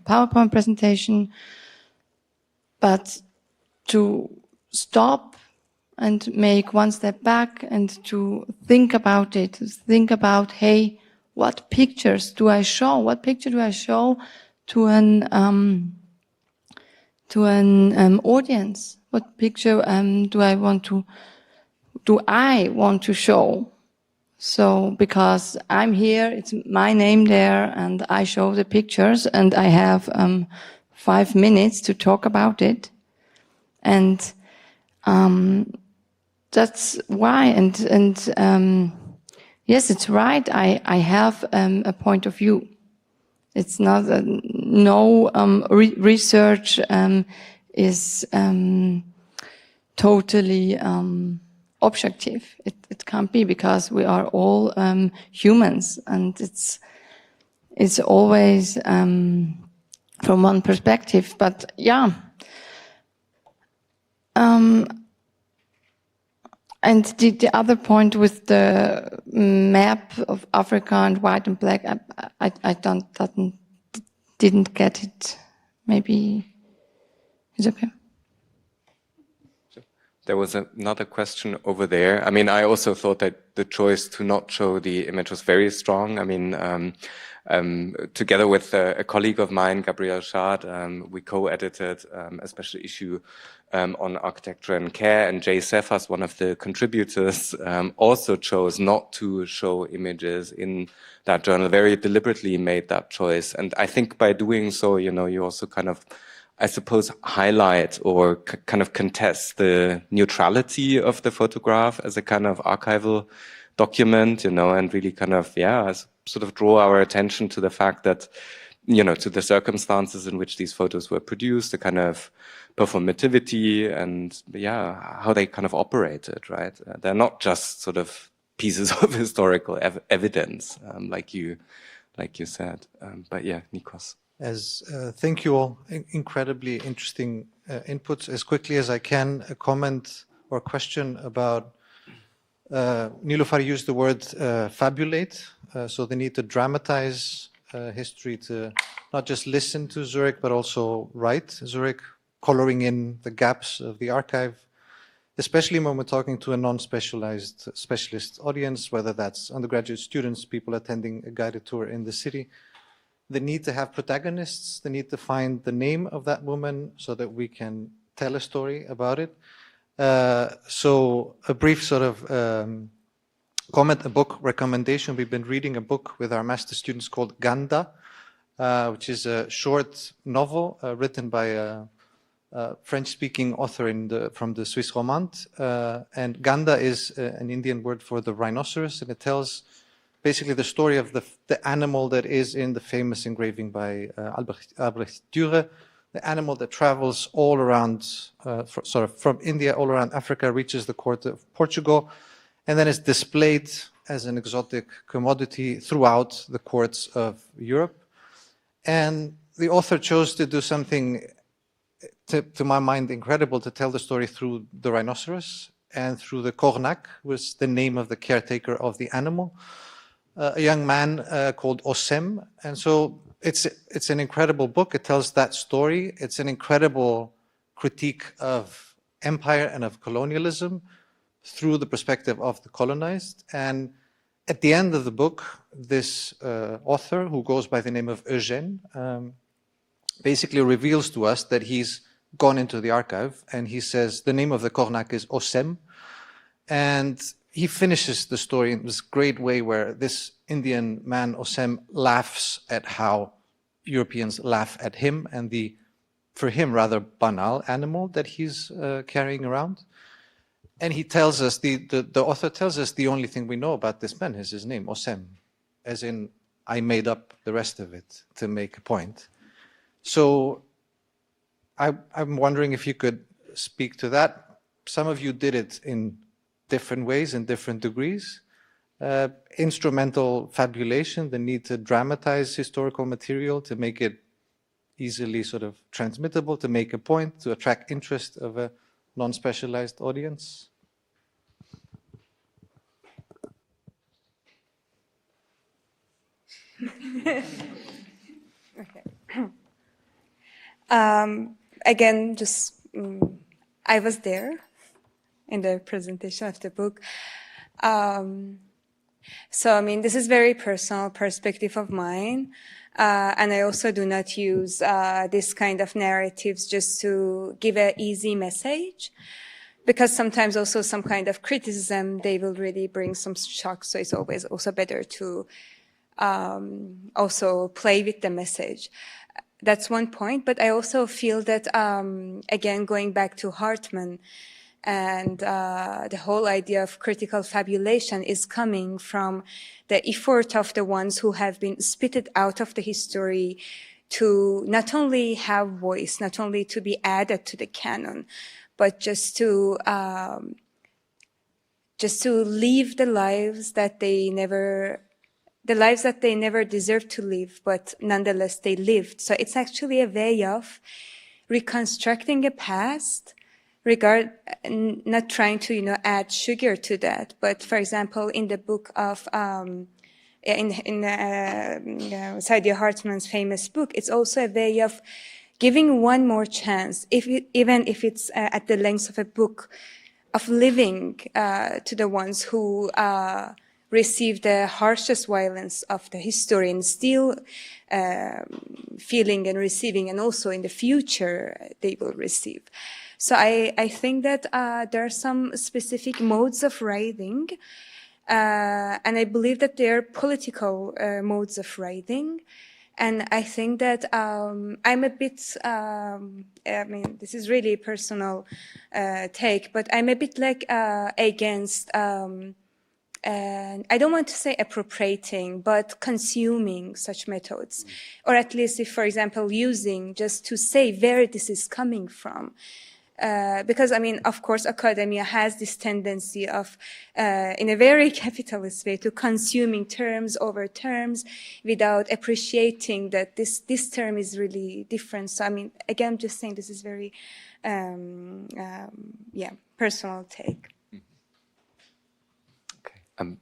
PowerPoint presentation. But to stop and make one step back and to think about it, think about, hey, what pictures do I show? What picture do I show to an audience? What picture do I want to show? So because I'm here, it's my name there, and I show the pictures, and I have 5 minutes to talk about it, and that's why. And yes, it's right. I have a point of view. It's not no research is totally objective. It can't be, because we are all humans, and it's always from one perspective. But yeah. And the other point with the map of Africa and white and black, I didn't get it. Maybe it's okay. There was another question over there. I mean, I also thought that the choice to not show the image was very strong. I mean, together with a colleague of mine, Gabriel Schad, we co-edited a special issue on architecture and care, and Jay Cephas, one of the contributors, also chose not to show images in that journal, very deliberately made that choice. And I think by doing so, you know, you also kind of, I suppose, highlight or kind of contest the neutrality of the photograph as a kind of archival document, you know, and really kind of, yeah, sort of draw our attention to the fact that, you know, to the circumstances in which these photos were produced, the kind of performativity and, yeah, how they kind of operated, right? They're not just sort of pieces of historical evidence, like you said. But yeah, Nikos. Thank you all. Incredibly interesting inputs. As quickly as I can, a comment or question about Niloofar used the word fabulate, so the need to dramatize history, to not just listen to Zurich, but also write Zurich, coloring in the gaps of the archive, especially when we're talking to a non-specialized specialist audience, whether that's undergraduate students, people attending a guided tour in the city. The need to have protagonists, the need to find the name of that woman so that we can tell a story about it. So a brief sort of comment, a book recommendation. We've been reading a book with our master students called Ganda, which is a short novel written by a French-speaking author from the Swiss Romand. And Ganda is an Indian word for the rhinoceros, and it tells basically the story of the animal that is in the famous engraving by Albrecht Dürer, the animal that travels all around, sort of from India all around Africa, reaches the court of Portugal, and then is displayed as an exotic commodity throughout the courts of Europe. And the author chose to do something, to my mind, incredible, to tell the story through the rhinoceros and through the cornac, was the name of the caretaker of the animal. A young man called Osem. And so it's an incredible book. It tells that story. It's an incredible critique of empire and of colonialism through the perspective of the colonized. And at the end of the book, this author, who goes by the name of Eugène, basically reveals to us that he's gone into the archive, and he says the name of the cornac is Osem. And he finishes the story in this great way where this Indian man, Osem, laughs at how Europeans laugh at him and the, for him, rather banal animal that he's carrying around. And he tells us, the author tells us the only thing we know about this man is his name, Osem, as in, I made up the rest of it to make a point. So I'm wondering if you could speak to that. Some of you did it in different ways, in different degrees. Instrumental fabulation, the need to dramatize historical material to make it easily sort of transmittable, to make a point, to attract interest of a non-specialized audience. Okay. Again, just I was there in the presentation of the book. So, I mean, this is very personal perspective of mine. And I also do not use this kind of narratives just to give an easy message, because sometimes also some kind of criticism, they will really bring some shock. So it's always also better to also play with the message. That's one point. But I also feel that, again, going back to Hartmann, and the whole idea of critical fabulation is coming from the effort of the ones who have been spitted out of the history to not only have voice, not only to be added to the canon, but just to live the lives that they never deserved to live, but nonetheless they lived. So it's actually a way of reconstructing a past, not trying to, add sugar to that. But for example, in the book of, Saidiya Hartmann's famous book, it's also a way of giving one more chance, even if it's at the length of a book, of living to the ones who receive the harshest violence of the history and still feeling and receiving, and also in the future they will receive. So I think that there are some specific modes of writing, and I believe that they are political modes of writing. And I think that I'm a bit, this is really a personal take, but I'm a bit like against, and I don't want to say appropriating, but consuming such methods. Or at least if, for example, using just to say where this is coming from. Because, of course, academia has this tendency of, in a very capitalist way, to consuming terms over terms without appreciating that this term is really different. So, again, I'm just saying this is very, personal take. Okay, I'm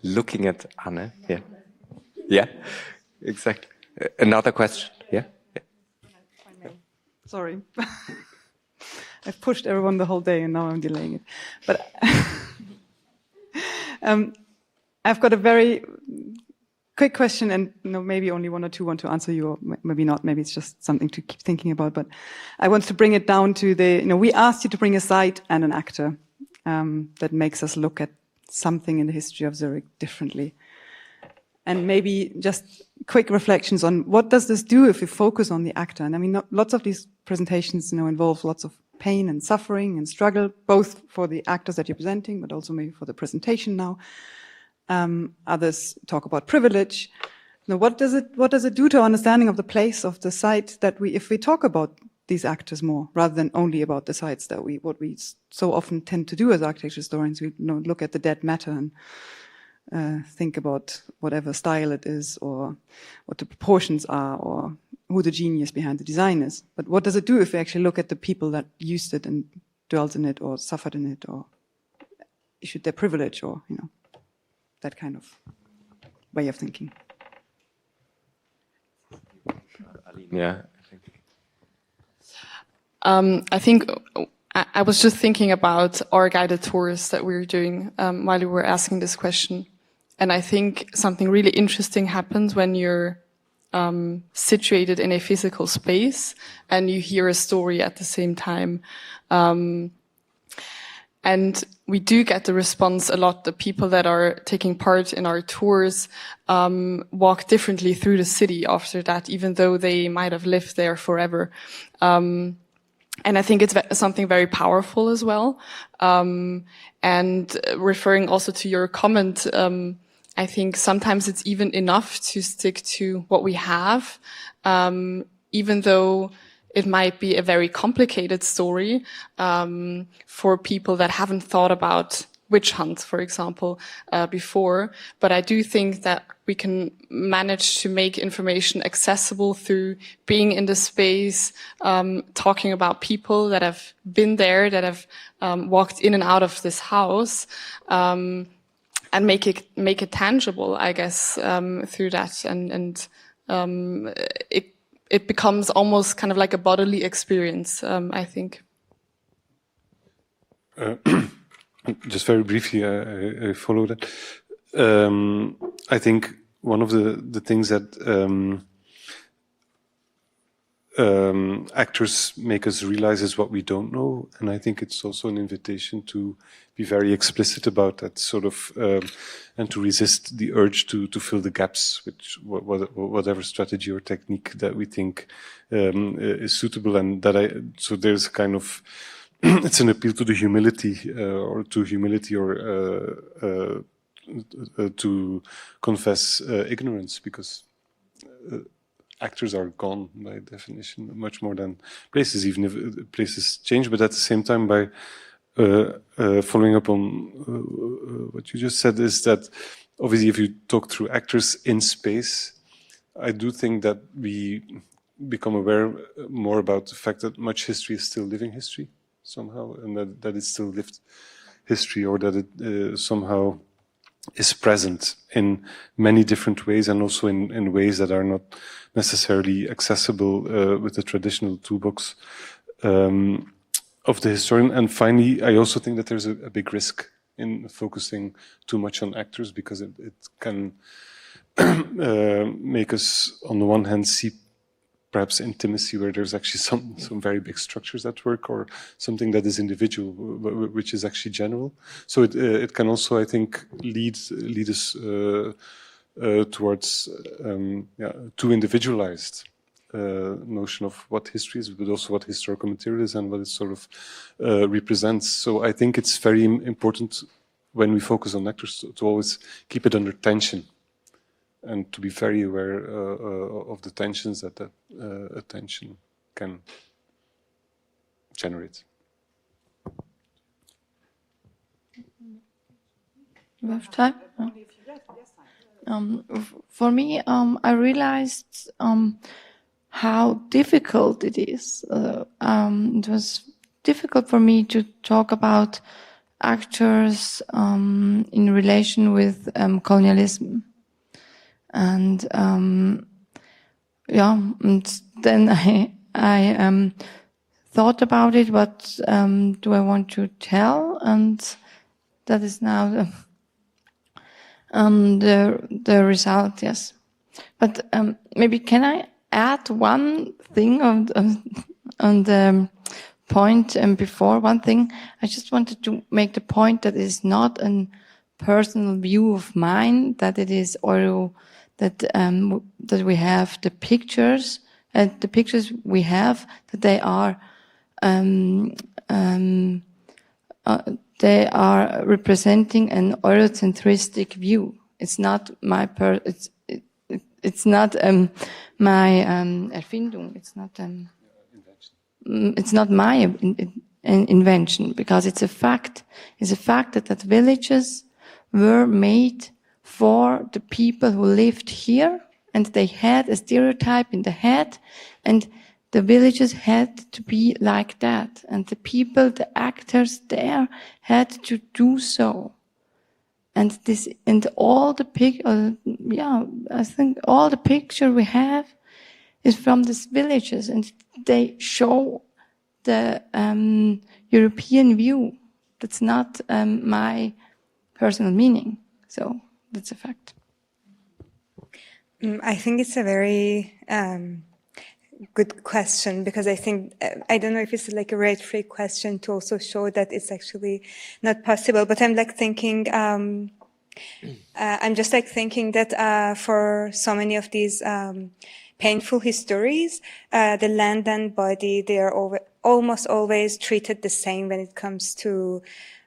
looking at Anne. Yeah, yeah, exactly. Another question. Yeah. Sorry. I've pushed everyone the whole day and now I'm delaying it. But I've got a very quick question, and maybe only one or two want to answer you, or maybe not. Maybe it's just something to keep thinking about. But I want to bring it down to we asked you to bring a site and an actor that makes us look at something in the history of Zurich differently. And maybe just quick reflections on what does this do if we focus on the actor? And lots of these presentations, involve lots of pain and suffering and struggle, both for the actors that you're presenting, but also maybe for the presentation now. Others talk about privilege. What does it do to our understanding of the place of the site that if we talk about these actors more, rather than only about the sites what we so often tend to do as architecture historians, we look at the dead matter and think about whatever style it is, or what the proportions are, or who the genius behind the design is. But what does it do if we actually look at the people that used it and dwelt in it, or suffered in it, or issued their privilege, or that kind of way of thinking? Aline, yeah. I think I was just thinking about our guided tours that we were doing while you were asking this question. And I think something really interesting happens when you're situated in a physical space and you hear a story at the same time. And we do get the response a lot. The people that are taking part in our tours walk differently through the city after that, even though they might have lived there forever. And I think it's something very powerful as well. And referring also to your comment, I think sometimes it's even enough to stick to what we have, even though it might be a very complicated story for people that haven't thought about witch hunts, for example, before. But I do think that we can manage to make information accessible through being in the space, talking about people that have been there, that have walked in and out of this house, and make it tangible, I guess, through that. And it becomes almost kind of like a bodily experience, I think. Just very briefly, I follow that. I think one of the things that actors make us realize is what we don't know, and I think it's also an invitation to be very explicit about that sort of, and to resist the urge to fill the gaps with whatever strategy or technique that we think is suitable, and so there's kind of it's an appeal to the humility, or to confess ignorance, because actors are gone by definition, much more than places, even if places change. But at the same time, by following up on what you just said, is that obviously if you talk through actors in space, I do think that we become aware more about the fact that much history is still living history somehow, and that it's still lived history, or that it somehow is present in many different ways, and also in ways that are not necessarily accessible with the traditional toolbox of the historian. And finally, I also think that there's a big risk in focusing too much on actors, because it can make us, on the one hand, see perhaps intimacy where there's actually some very big structures at work, or something that is individual, which is actually general. So it can also, I think, lead us towards too individualized notion of what history is, but also what historical material is and what it sort of represents. So I think it's very important when we focus on actors to always keep it under tension, and to be very aware of the tensions that attention can generate. We have time? For me, I realized how difficult it is. It was difficult for me to talk about actors in relation with colonialism. And and then I thought about it. What do I want to tell? And that is now the result. Yes, but maybe can I add one thing on the point before? One thing I just wanted to make the point that it is not a personal view of mine, that it is oral. That we have the pictures, the pictures we have, that they are representing an Eurocentristic view. It's not my it's not my Erfindung. It's not my invention, because it's a fact. It's a fact that villages were made for the people who lived here, and they had a stereotype in the head, and the villages had to be like that, and the people, the actors there, had to do so. And all the I think all the picture we have is from these villages, and they show the European view. That's not my personal meaning. So that's a fact. I think it's a very good question, because I think, I don't know if it's like a right-free question to also show that it's actually not possible, but I'm like thinking, I'm just like thinking that for so many of these painful histories, the land and body, they are almost always treated the same when it comes to,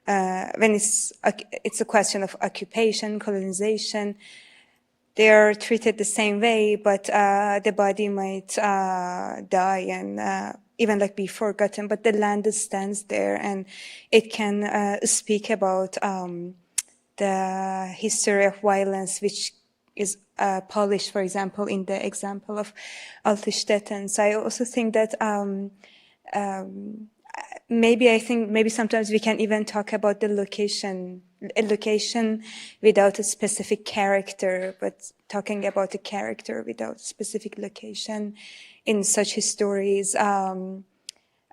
when it's a question of occupation, colonization. They are treated the same way, but the body might die and even like be forgotten, but the land stands there and it can speak about the history of violence, which is polished, for example, in the example of Altenstetten. So I also think that maybe sometimes we can even talk about the location without a specific character, but talking about a character without a specific location in such histories, might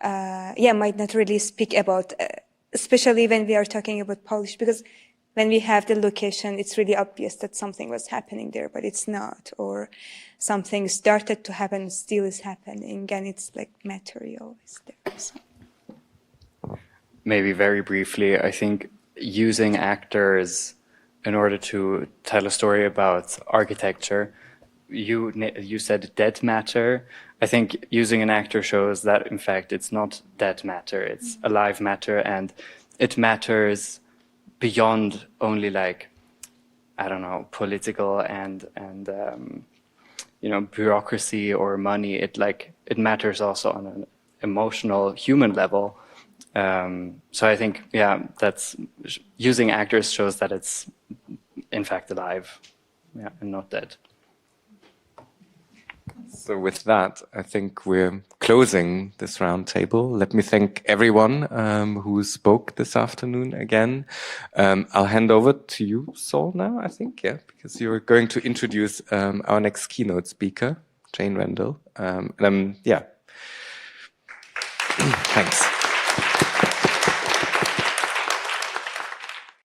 not really speak about, especially when we are talking about Polish, because when we have the location, it's really obvious that something was happening there, but it's not, or something started to happen, still is happening, and it's like material is there. So. Maybe very briefly, I think using actors in order to tell a story about architecture, you said dead matter. I think using an actor shows that, in fact, it's not dead matter, it's alive matter, and it matters beyond only like, I don't know, political and bureaucracy or money. It matters also on an emotional, human level. So I think, that's using actors shows that it's in fact alive, and not dead. So with that, I think we're closing this roundtable. Let me thank everyone who spoke this afternoon again. I'll hand over to you, Saul, now, I think, because you're going to introduce our next keynote speaker, Jane Rendell. Thanks.